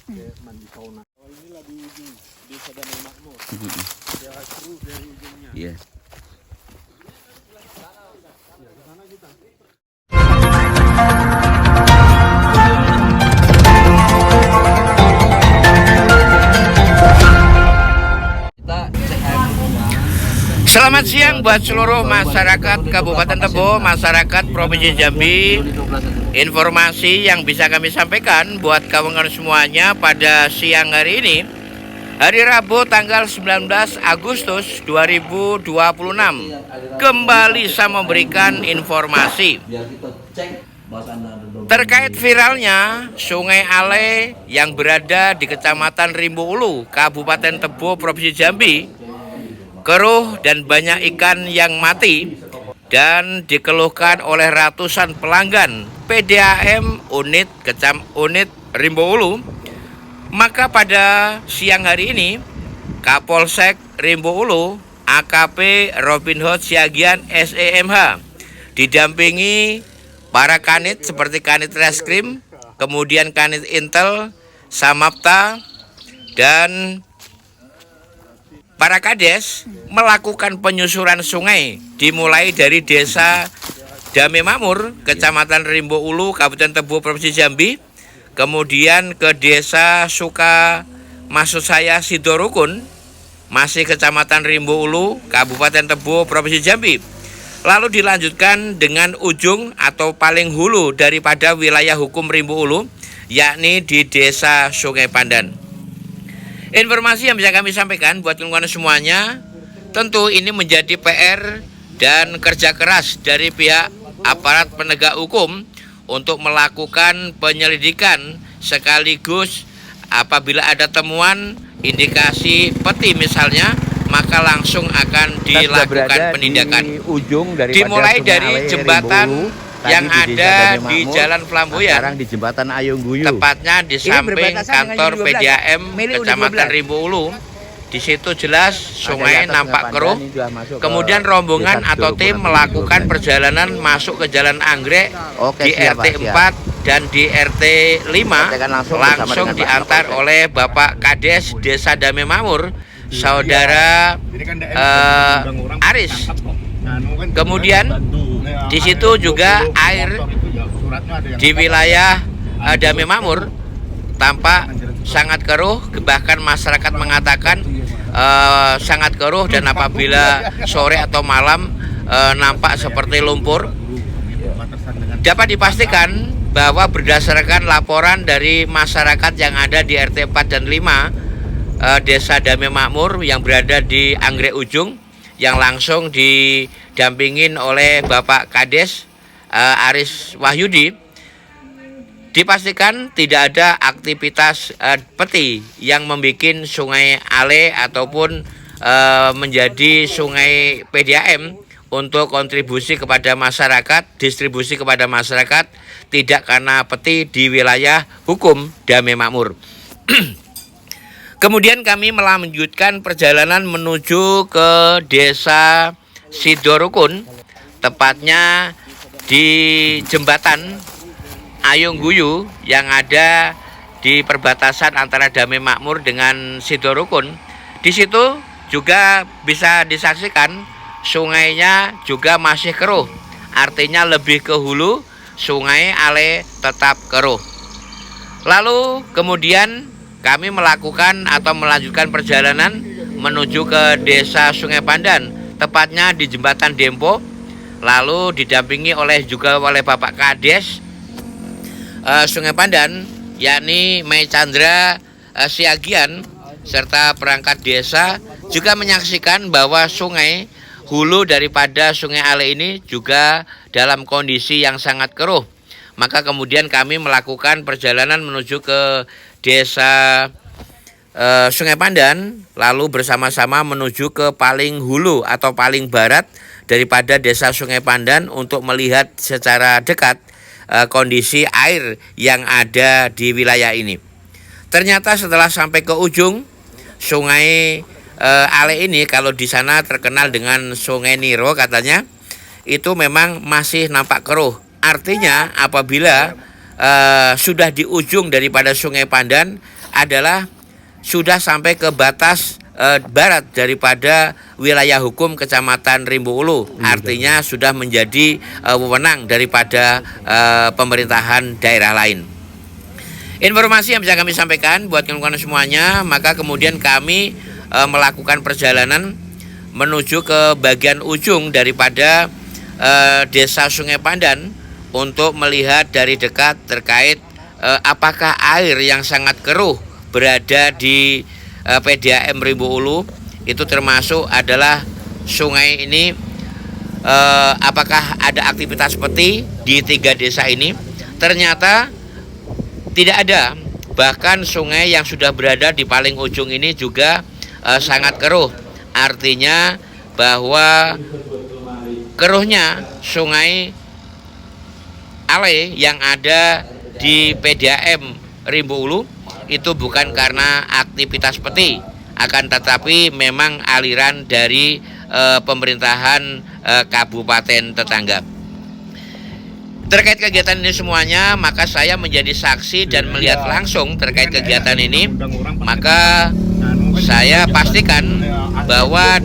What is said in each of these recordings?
kayak mandi sauna. Oh, inilah di ujung desa Damai Makmur. Ada seru dari ujungnya. Iya. Ya, ke sana kita. Selamat siang buat seluruh masyarakat Kabupaten Tebo, masyarakat Provinsi Jambi. Informasi yang bisa kami sampaikan buat kawan-kawan semuanya pada siang hari ini, hari Rabu tanggal 19 Agustus 2026, kembali saya memberikan informasi terkait viralnya Sungai Ale yang berada di Kecamatan Rimbo Ulu, Kabupaten Tebo, Provinsi Jambi, keruh dan banyak ikan yang mati dan dikeluhkan oleh ratusan pelanggan PDAM unit Rimbo Ulu. Maka pada siang hari ini Kapolsek Rimbo Ulu AKP Robin Hood Siagian SEMH didampingi para kanit seperti Kanit Reskrim, kemudian Kanit Intel, Samapta, dan para kades melakukan penyusuran sungai dimulai dari desa Damai Makmur, Kecamatan Rimbo Ulu, Kabupaten Tebo, Provinsi Jambi, kemudian ke desa Sidorukun, masih Kecamatan Rimbo Ulu, Kabupaten Tebo, Provinsi Jambi. Lalu dilanjutkan dengan ujung atau paling hulu daripada wilayah hukum Rimbo Ulu, yakni di desa Sungai Pandan. Informasi yang bisa kami sampaikan buat kawan-kawan semuanya, tentu ini menjadi PR dan kerja keras dari pihak aparat penegak hukum untuk melakukan penyelidikan sekaligus apabila ada temuan indikasi peti misalnya, maka langsung akan dilakukan penindakan. Dimulai dari jembatan yang ada di Jalan Flamboyan, sekarang di Jembatan Ayung Guyu, tepatnya di samping kantor PDAM Kecamatan Rimbo Ulu. Di situ jelas sungai nampak keruh. Kemudian rombongan atau tim melakukan perjalanan masuk ke Jalan Anggrek di RT 4 dan di RT 5, langsung diantar oleh Bapak Kades Desa Damai Makmur, Saudara Aris. Kemudian di situ juga air di wilayah Damai Makmur tampak sangat keruh, bahkan masyarakat mengatakan sangat keruh, dan apabila sore atau malam nampak seperti lumpur. Dapat dipastikan bahwa berdasarkan laporan dari masyarakat yang ada di RT 4 dan 5 Desa Damai Makmur yang berada di Anggrek Ujung, yang langsung didampingin oleh Bapak Kades Aris Wahyudi, dipastikan tidak ada aktivitas peti yang membuat Sungai Ale ataupun menjadi sungai PDAM untuk kontribusi kepada masyarakat, distribusi kepada masyarakat, tidak karena peti di wilayah hukum Damai Makmur. Kemudian kami melanjutkan perjalanan menuju ke desa Sidorukun, tepatnya di jembatan Ayung Guyu yang ada di perbatasan antara Damai Makmur dengan Sidorukun. Di situ juga bisa disaksikan sungainya juga masih keruh, artinya lebih ke hulu, Sungai Ale tetap keruh. Lalu kemudian kami melakukan atau melanjutkan perjalanan menuju ke desa Sungai Pandan, tepatnya di jembatan Dempo, lalu didampingi juga oleh Bapak Kades Sungai Pandan, yakni Mei Chandra Siagian, serta perangkat desa juga menyaksikan bahwa sungai hulu daripada Sungai Ale ini juga dalam kondisi yang sangat keruh. Maka kemudian kami melakukan perjalanan menuju ke desa Sungai Pandan, lalu bersama-sama menuju ke paling hulu atau paling barat daripada desa Sungai Pandan untuk melihat secara dekat kondisi air yang ada di wilayah ini. Ternyata setelah sampai ke ujung Sungai Ale ini, kalau di sana terkenal dengan Sungai Niro katanya, itu memang masih nampak keruh. Artinya apabila sudah di ujung daripada Sungai Pandan adalah sudah sampai ke batas barat daripada wilayah hukum Kecamatan Rimbo Ulu. Artinya sudah menjadi wewenang daripada pemerintahan daerah lain. Informasi yang bisa kami sampaikan buat kawan-kawan semuanya, maka kemudian kami melakukan perjalanan menuju ke bagian ujung daripada desa Sungai Pandan untuk melihat dari dekat terkait apakah air yang sangat keruh berada di PDAM Rimbo Ulu itu termasuk adalah sungai ini, apakah ada aktivitas peti di 3 desa ini. Ternyata tidak ada, bahkan sungai yang sudah berada di paling ujung ini juga sangat keruh. Artinya bahwa keruhnya sungai Ale yang ada di PDAM Rimbo Ulu itu bukan karena aktivitas peti, akan tetapi memang aliran dari pemerintahan kabupaten tetangga. Terkait kegiatan ini semuanya, maka saya menjadi saksi dan melihat langsung terkait kegiatan ini. Maka saya pastikan bahwa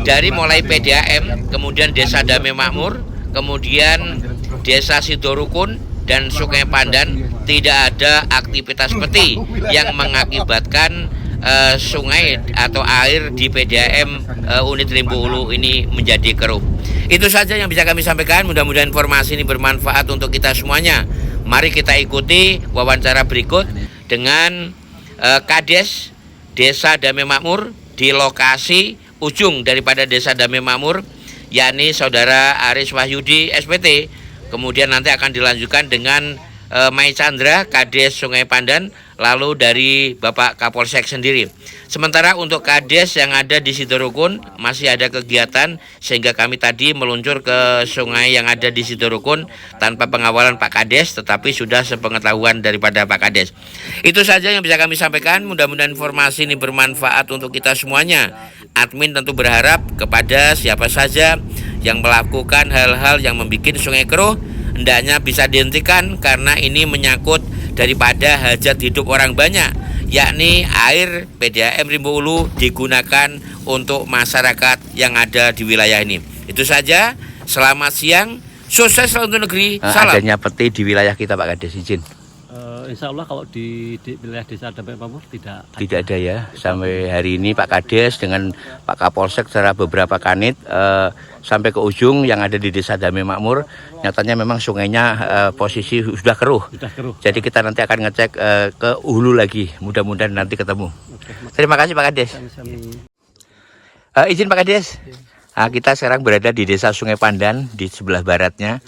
dari mulai PDAM, kemudian Desa Damai Makmur, kemudian Desa Sidorukun dan Sungai Pandan tidak ada aktivitas peti yang mengakibatkan sungai atau air di PDAM unit Rimbo Ulu ini menjadi keruh. Itu saja yang bisa kami sampaikan. Mudah-mudahan informasi ini bermanfaat untuk kita semuanya. Mari kita ikuti wawancara berikut dengan Kades Desa Damai Makmur di lokasi ujung daripada Desa Damai Makmur, yakni Saudara Aris Wahyudi SPT. Kemudian nanti akan dilanjutkan dengan Mai Chandra Kades Sungai Pandan, lalu dari Bapak Kapolsek sendiri. Sementara untuk Kades yang ada di Sidorukun masih ada kegiatan, sehingga kami tadi meluncur ke sungai yang ada di Sidorukun tanpa pengawalan Pak Kades, tetapi sudah sepengetahuan daripada Pak Kades. Itu saja yang bisa kami sampaikan. Mudah-mudahan informasi ini bermanfaat untuk kita semuanya. Admin tentu berharap kepada siapa saja yang melakukan hal-hal yang membuat sungai keruh, hendaknya bisa dihentikan karena ini menyangkut daripada hajat hidup orang banyak, yakni air PDAM Rimbo Ulu digunakan untuk masyarakat yang ada di wilayah ini. Itu saja, selamat siang, sukses selalu untuk negeri, salam. Adanya peti di wilayah kita Pak Kades, izin? Insya Allah kalau di wilayah Desa Damai Makmur tidak ada ya. Sampai hari ini Pak Kades dengan Pak Kapolsek secara beberapa kanit sampai ke ujung yang ada di Desa Damai Makmur, nyatanya memang sungainya posisi sudah keruh. Jadi kita nanti akan ngecek ke hulu lagi, mudah-mudahan nanti ketemu. Terima kasih Pak Kades. Izin Pak Kades, kita sekarang berada di Desa Sungai Pandan di sebelah baratnya,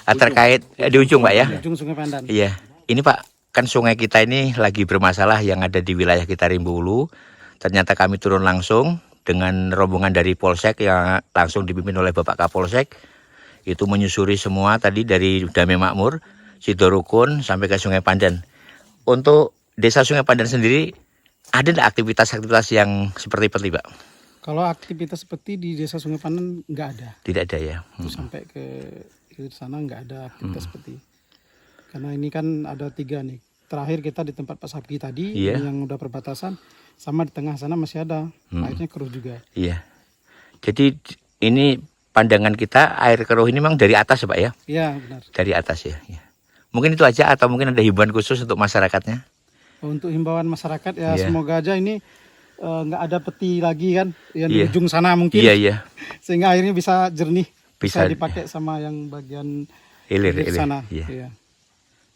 terkait di ujung Pak ya. ujung Sungai Pandan. Iya, ini Pak, kan sungai kita ini lagi bermasalah yang ada di wilayah kita Rimbo Ulu. Ternyata kami turun langsung dengan rombongan dari Polsek yang langsung dipimpin oleh Bapak Kapolsek. Itu menyusuri semua tadi dari Damai Makmur, Sidorukun sampai ke Sungai Pandan. Untuk Desa Sungai Pandan sendiri, ada nggak aktivitas-aktivitas yang seperti Pak? Kalau aktivitas seperti di Desa Sungai Pandan nggak ada. Tidak ada ya. Itu sampai ke sana nggak ada aktivitas seperti. Karena ini kan ada 3 nih. Terakhir kita di tempat Pak Sabki tadi, yang udah perbatasan, sama di tengah sana masih ada. Airnya keruh juga. Iya. Jadi ini pandangan kita air keruh ini memang dari atas ya Pak ya? Iya benar. Dari atas ya. Mungkin itu aja atau mungkin ada himbauan khusus untuk masyarakatnya? Untuk himbauan masyarakat ya semoga aja ini nggak ada peti lagi kan, yang di ujung sana mungkin. Iya. Sehingga airnya bisa jernih, bisa Bisa dipakai sama yang bagian hilir sana. Iya.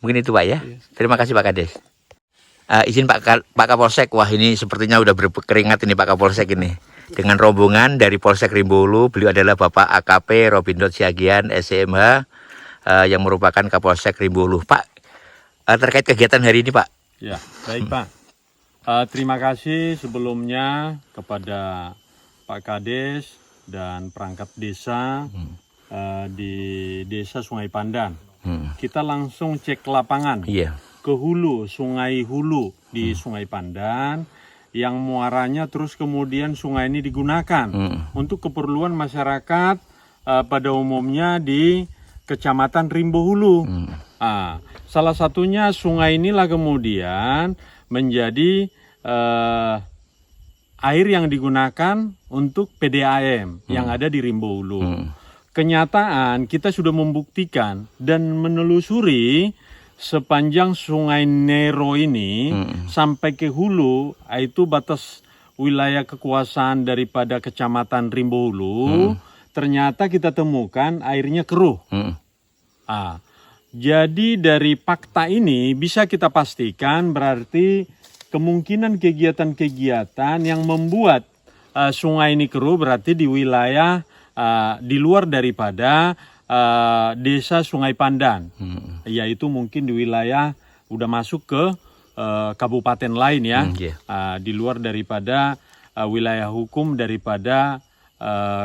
Mungkin itu Pak ya. Iya. Terima kasih Pak Kades. Izin Pak Kapolsek, wah ini sepertinya udah berkeringat ini Pak Kapolsek ini. Dengan rombongan dari Polsek Rimbo Ulu, beliau adalah Bapak AKP Robindot Siagian SCMH yang merupakan Kapolsek Rimbo Ulu. Pak, terkait kegiatan hari ini Pak. Ya, baik Pak. Terima kasih sebelumnya kepada Pak Kades dan perangkat desa di Desa Sungai Pandan. Kita langsung cek ke lapangan, ke hulu, sungai hulu di Sungai Pandan, yang muaranya terus kemudian sungai ini digunakan untuk keperluan masyarakat pada umumnya di Kecamatan Rimbo Hulu. Salah satunya sungai inilah kemudian menjadi air yang digunakan untuk PDAM yang ada di Rimbo Hulu. Kenyataan kita sudah membuktikan dan menelusuri sepanjang Sungai Nero ini sampai ke hulu, itu batas wilayah kekuasaan daripada Kecamatan Rimbo Hulu. Ternyata kita temukan airnya keruh. Jadi dari fakta ini bisa kita pastikan berarti kemungkinan kegiatan-kegiatan yang membuat sungai ini keruh berarti di wilayah di luar daripada desa Sungai Pandan, yaitu mungkin di wilayah udah masuk ke kabupaten lain ya, di luar daripada wilayah hukum daripada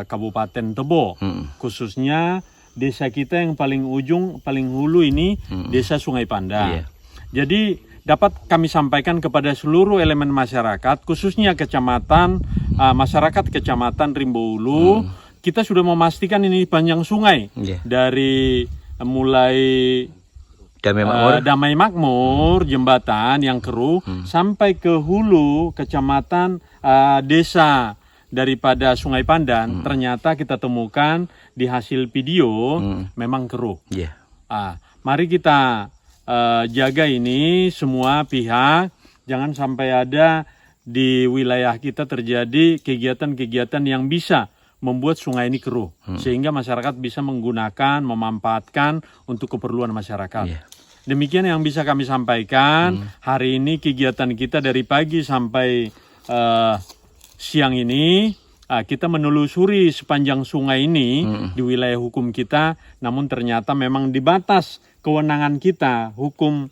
Kabupaten Tebo, khususnya desa kita yang paling ujung, paling hulu ini desa Sungai Pandan. Jadi dapat kami sampaikan kepada seluruh elemen masyarakat, khususnya kecamatan, masyarakat Kecamatan Rimbo Hulu, kita sudah memastikan ini panjang sungai dari mulai Damai Makmur, jembatan yang keruh, sampai ke hulu kecamatan desa daripada Sungai Pandan. Ternyata kita temukan di hasil video memang keruh. Mari kita jaga ini semua pihak, jangan sampai ada di wilayah kita terjadi kegiatan-kegiatan yang bisa membuat sungai ini keruh, sehingga masyarakat bisa menggunakan, memanfaatkan untuk keperluan masyarakat. Demikian yang bisa kami sampaikan. Hari ini kegiatan kita dari pagi sampai siang ini, kita menelusuri sepanjang sungai ini di wilayah hukum kita, namun ternyata memang di batas kewenangan kita, hukum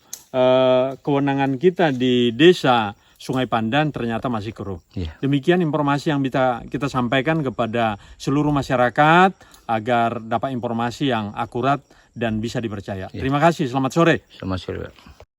kewenangan kita di desa Sungai Pandan ternyata masih keruh. Demikian informasi yang bisa kita sampaikan kepada seluruh masyarakat agar dapat informasi yang akurat dan bisa dipercaya. Terima kasih, selamat sore. Selamat sore, Pak.